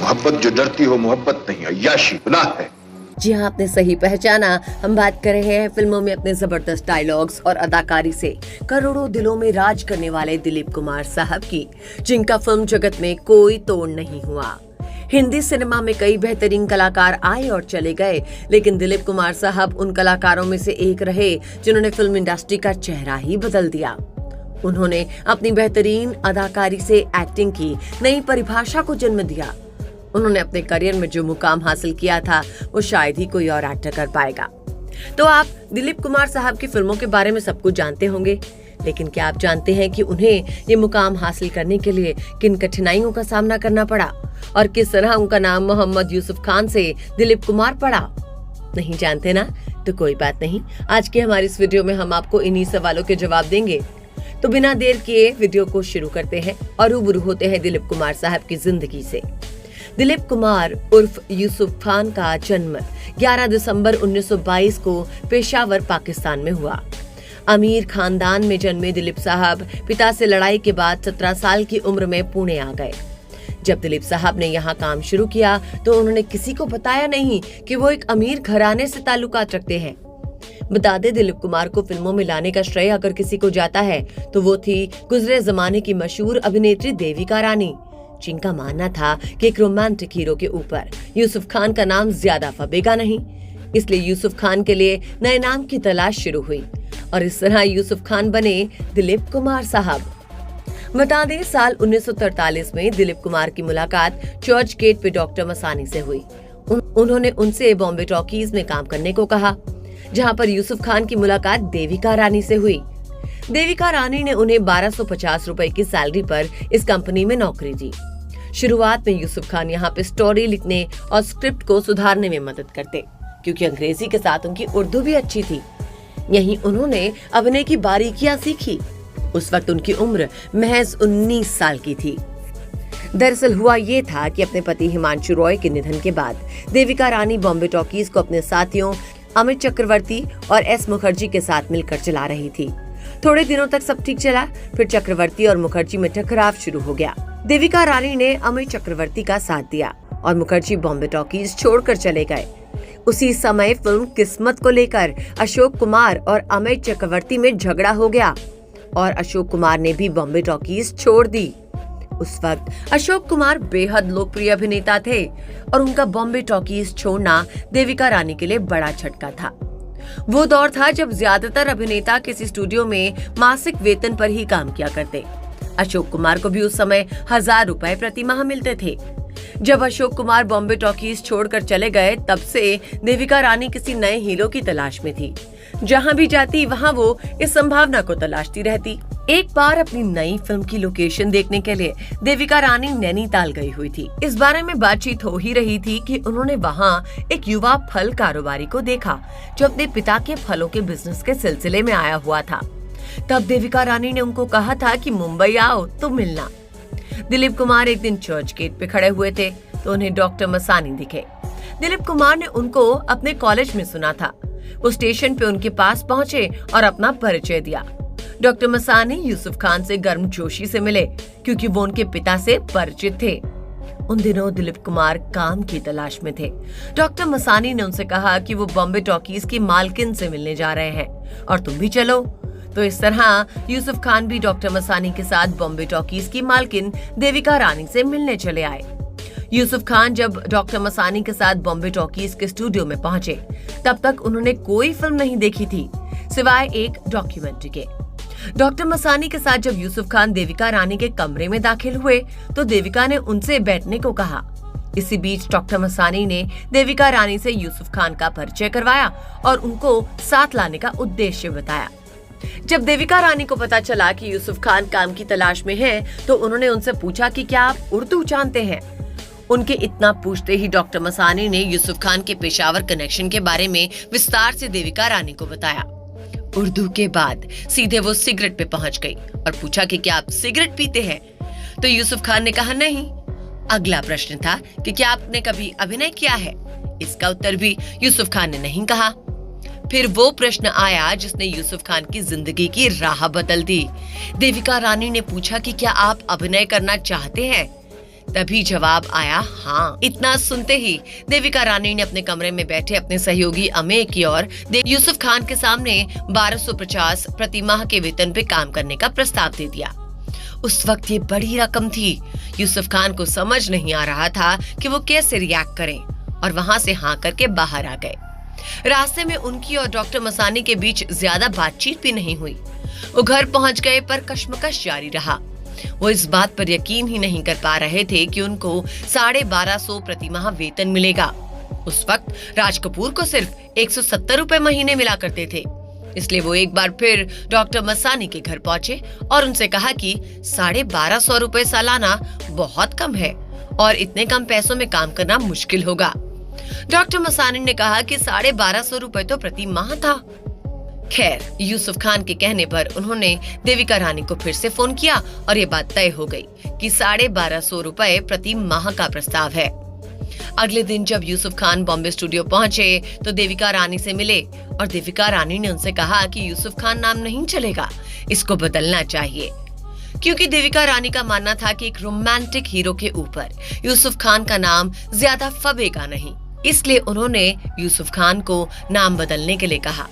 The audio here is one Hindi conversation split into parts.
मोहब्बत जो डरती हो मोहब्बत नहीं, अय्याशी गुनाह है। जी हाँ, आपने सही पहचाना। हम बात कर रहे हैं फिल्मों में अपने जबरदस्त डायलॉग्स और अदाकारी से करोड़ों दिलों में राज करने वाले दिलीप कुमार साहब की, जिनका फिल्म जगत में कोई तोड़ नहीं हुआ। हिंदी सिनेमा में कई बेहतरीन कलाकार आए और चले गए, लेकिन दिलीप कुमार साहब उन कलाकारों में से एक रहे जिन्होंने फिल्म इंडस्ट्री का चेहरा ही बदल दिया। उन्होंने अपनी बेहतरीन अदाकारी से एक्टिंग की नई परिभाषा को जन्म दिया। उन्होंने अपने करियर में जो मुकाम हासिल किया था वो शायद ही कोई और एक्टर कर पाएगा। तो आप दिलीप कुमार साहब की फिल्मों के बारे में सब कुछ जानते होंगे, लेकिन क्या आप जानते हैं कि उन्हें ये मुकाम हासिल करने के लिए किन कठिनाइयों का सामना करना पड़ा और किस तरह उनका नाम मोहम्मद यूसुफ खान से दिलीप कुमार पड़ा? नहीं जानते ना? तो कोई बात नहीं, आज के हमारी इस वीडियो में हम आपको इन्हीं सवालों के जवाब देंगे। तो बिना देर किए वीडियो को शुरू करते हैं और रूबरू होते हैं दिलीप कुमार साहब की जिंदगी से। दिलीप कुमार उर्फ यूसुफ खान का जन्म 11 दिसंबर 1922 को पेशावर, पाकिस्तान में हुआ। अमीर खानदान में जन्मे दिलीप साहब पिता से लड़ाई के बाद 17 साल की उम्र में पुणे आ गए। जब दिलीप साहब ने यहाँ काम शुरू किया तो उन्होंने किसी को बताया नहीं कि वो एक अमीर घराने से ताल्लुकात रखते हैं। बता दे, दिलीप कुमार को फिल्मों में लाने का श्रेय अगर किसी को जाता है तो वो थी गुजरे जमाने की मशहूर अभिनेत्री देविका रानी, जिनका मानना था कि एक रोमांटिक हीरो के ऊपर यूसुफ खान का नाम ज्यादा फबेगा नहीं, इसलिए यूसुफ खान के लिए नए नाम की तलाश शुरू हुई और इस तरह यूसुफ खान बने दिलीप कुमार साहब। बता दें, साल 1943 में दिलीप कुमार की मुलाकात चर्च गेट पे डॉक्टर मसानी से हुई। उन्होंने उनसे बॉम्बे टॉकीज में काम करने को कहा, जहां पर यूसुफ खान की मुलाकात देविका रानी से हुई। देविका रानी ने उन्हें 1250 रुपए की सैलरी पर इस कंपनी में नौकरी दी। शुरुआत में यूसुफ खान यहाँ पे स्टोरी लिखने और स्क्रिप्ट को सुधारने में मदद करते, क्योंकि अंग्रेजी के साथ उनकी उर्दू भी अच्छी थी। यहीं उन्होंने अभिनय की बारीकियां सीखी। उस वक्त उनकी उम्र महज 19 साल की थी। दरअसल हुआ ये था कि अपने पति हिमांशु रॉय के निधन के बाद देविका रानी बॉम्बे टॉकीज को अपने साथियों अमित चक्रवर्ती और एस मुखर्जी के साथ मिलकर चला रही थी। थोड़े दिनों तक सब ठीक चला, फिर चक्रवर्ती और मुखर्जी में टकराव शुरू हो गया। देविका रानी ने अमित चक्रवर्ती का साथ दिया और मुखर्जी बॉम्बे टॉकीज छोड़कर चले गए। उसी समय फिल्म किस्मत को लेकर अशोक कुमार और अमित चक्रवर्ती में झगड़ा हो गया और अशोक कुमार ने भी बॉम्बे टॉकीज छोड़ दी। उस वक्त अशोक कुमार बेहद लोकप्रिय अभिनेता थे और उनका बॉम्बे टॉकीज छोड़ना देविका रानी के लिए बड़ा झटका था। वो दौर था जब ज्यादातर अभिनेता किसी स्टूडियो में मासिक वेतन पर ही काम किया करते। अशोक कुमार को भी उस समय 1000 रुपए प्रति माह मिलते थे। जब अशोक कुमार बॉम्बे टॉकीज छोड़कर चले गए, तब से देविका रानी किसी नए हीरो की तलाश में थी। जहां भी जाती वहां वो इस संभावना को तलाशती रहती। एक बार अपनी नई फिल्म की लोकेशन देखने के लिए देविका रानी नैनीताल गई हुई थी। इस बारे में बातचीत हो ही रही थी कि उन्होंने वहां एक युवा फल कारोबारी को देखा जो अपने पिता के फलों के बिजनेस के सिलसिले में आया हुआ था। तब देविका रानी ने उनको कहा था कि मुंबई आओ तो मिलना। दिलीप कुमार एक दिन चर्च गेट पे खड़े हुए थे तो उन्हें डॉक्टर मसानी दिखे। दिलीप कुमार ने उनको अपने कॉलेज में सुना था। वो स्टेशन पे उनके पास पहुंचे और अपना परिचय दिया। डॉक्टर मसानी यूसुफ खान से गर्मजोशी से मिले क्योंकि वो उनके पिता से परिचित थे। उन दिनों दिलीप कुमार काम की तलाश में थे। डॉक्टर मसानी ने उनसे कहा कि वो बॉम्बे टॉकीज की मालकिन से मिलने जा रहे हैं और तुम भी चलो। तो इस तरह यूसुफ खान भी डॉक्टर मसानी के साथ बॉम्बे टॉकीज की मालकिन देविका रानी से मिलने चले आए। यूसुफ खान जब डॉक्टर मसानी के साथ बॉम्बे टॉकीज के स्टूडियो में पहुंचे, तब तक उन्होंने कोई फिल्म नहीं देखी थी सिवाय एक डॉक्यूमेंट्री के। डॉक्टर मसानी के साथ जब यूसुफ खान देविका रानी के कमरे में दाखिल हुए तो देविका ने उनसे बैठने को कहा। इसी बीच डॉक्टर मसानी ने देविका रानी से यूसुफ खान का परिचय करवाया और उनको साथ लाने का उद्देश्य बताया। जब देविका रानी को पता चला कि यूसुफ खान काम की तलाश में हैं, तो उन्होंने उनसे पूछा कि क्या आप उर्दू जानते हैं। उनके इतना पूछते ही डॉक्टर मसानी ने यूसुफ खान के पेशावर कनेक्शन के बारे में विस्तार से देविका रानी को बताया। उर्दू के बाद सीधे वो सिगरेट पे पहुंच गई और पूछा कि क्या आप सिगरेट पीते हैं, तो यूसुफ खान ने कहा नहीं। अगला प्रश्न था कि क्या आपने कभी अभिनय किया है, इसका उत्तर भी यूसुफ खान ने नहीं कहा। फिर वो प्रश्न आया जिसने यूसुफ खान की जिंदगी की राह बदल दी। देविका रानी ने पूछा कि क्या आप अभिनय करना चाहते हैं। तभी जवाब आया हाँ। इतना सुनते ही देविका रानी ने अपने कमरे में बैठे अपने सहयोगी अमेय की ओर यूसुफ खान के सामने 1250 प्रति माह के वेतन पे काम करने का प्रस्ताव दे दिया। उस वक्त ये बड़ी रकम थी। यूसुफ खान को समझ नहीं आ रहा था कि वो कैसे रिएक्ट करें और वहाँ से हाँ करके बाहर आ गए। रास्ते में उनकी और डॉक्टर मसानी के बीच ज्यादा बातचीत भी नहीं हुई। वो घर पहुंच गए पर कश्मकश जारी रहा। वो इस बात पर यकीन ही नहीं कर पा रहे थे कि उनको 1250 प्रति माह वेतन मिलेगा। उस वक्त राज कपूर को सिर्फ 170 रुपए महीने मिला करते थे। इसलिए वो एक बार फिर डॉक्टर मसानी के घर पहुंचे और उनसे कहा कि 1250 रुपए सालाना बहुत कम है और इतने कम पैसों में काम करना मुश्किल होगा। डॉक्टर मसानी ने कहा कि 1250 रुपए तो प्रति माह था। खैर, यूसुफ खान के कहने पर उन्होंने देविका रानी को फिर से फोन किया और ये बात तय हो गई कि 1250 रुपए प्रति माह का प्रस्ताव है। अगले दिन जब यूसुफ खान बॉम्बे स्टूडियो पहुंचे तो देविका रानी से मिले और देविका रानी ने उनसे कहा कि यूसुफ खान नाम नहीं चलेगा, इसको बदलना चाहिए, क्योंकि देविका रानी का मानना था कि एक रोमांटिक हीरो के ऊपर यूसुफ खान का नाम ज्यादा फबेगा नहीं। इसलिए उन्होंने यूसुफ खान को नाम बदलने के लिए कहा।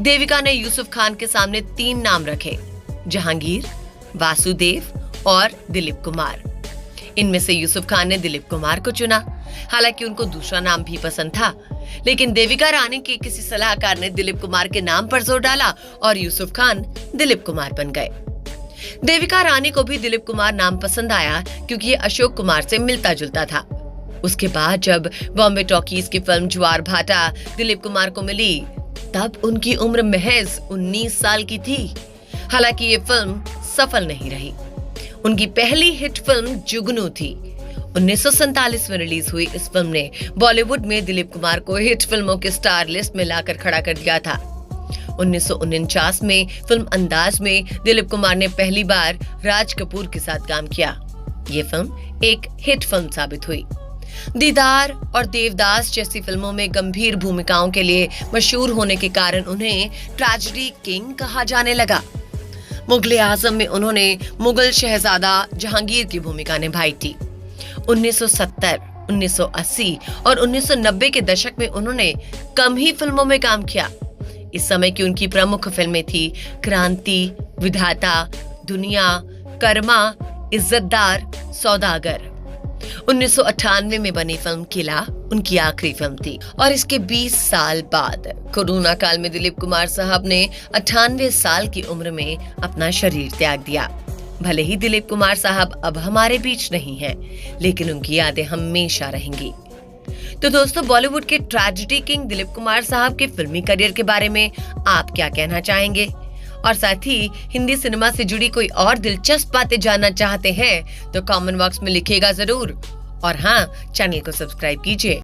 देविका ने यूसुफ खान के सामने 3 नाम रखे, जहांगीर, वासुदेव और दिलीप कुमार। इनमें से यूसुफ खान ने दिलीप कुमार को चुना। हालांकि उनको दूसरा नाम भी पसंद था, लेकिन देविका रानी के किसी सलाहकार ने दिलीप कुमार के नाम पर जोर डाला और यूसुफ खान दिलीप कुमार बन गए। देविका रानी को भी दिलीप कुमार नाम पसंद आया क्योंकि ये अशोक कुमार से मिलता जुलता था। उसके बाद जब बॉम्बे टॉकीज की फिल्म ज्वार भाटा दिलीप कुमार को मिली तब उनकी उम्र महज 19 साल की थी। हालांकि ये फिल्म सफल नहीं रही। उनकी पहली हिट फिल्म जुगनू थी। 1947 में रिलीज हुई इस फिल्म ने बॉलीवुड में दिलीप कुमार को हिट फिल्मों के स्टार लिस्ट में लाकर खड़ा कर दिया था। 1949 में फिल्म अंदाज में दिलीप कुमार ने पहली बार राज कपूर के साथ काम किया। ये फिल्म एक हिट फिल्म साबित हुई। दीदार और देवदास जैसी फिल्मों में गंभीर भूमिकाओं के लिए मशहूर होने के कारण उन्हें ट्रेजेडी किंग कहा जाने लगा। मुगले आजम में उन्होंने मुगल शहजादा जहांगीर की भूमिका निभाई थी। 1970, 1980 और 1990 के दशक में उन्होंने कम ही फिल्मों में काम किया। इस समय की उनकी प्रमुख फिल्में थी क्रांति, विधाता, दुनिया, कर्मा, इज्जतदार, सौदागर। 1998 में बनी फिल्म किला उनकी आखिरी फिल्म थी और इसके 20 साल बाद कोरोना काल में दिलीप कुमार साहब ने 98 साल की उम्र में अपना शरीर त्याग दिया। भले ही दिलीप कुमार साहब अब हमारे बीच नहीं हैं, लेकिन उनकी यादें हमेशा रहेंगी। तो दोस्तों, बॉलीवुड के ट्रेजेडी किंग दिलीप कुमार साहब के फिल्मी करियर के बारे में आप क्या कहना चाहेंगे? और साथ ही हिंदी सिनेमा से जुड़ी कोई और दिलचस्प बातें जानना चाहते हैं तो कमेंट बॉक्स में लिखिएगा जरूर। और हाँ, चैनल को सब्सक्राइब कीजिए।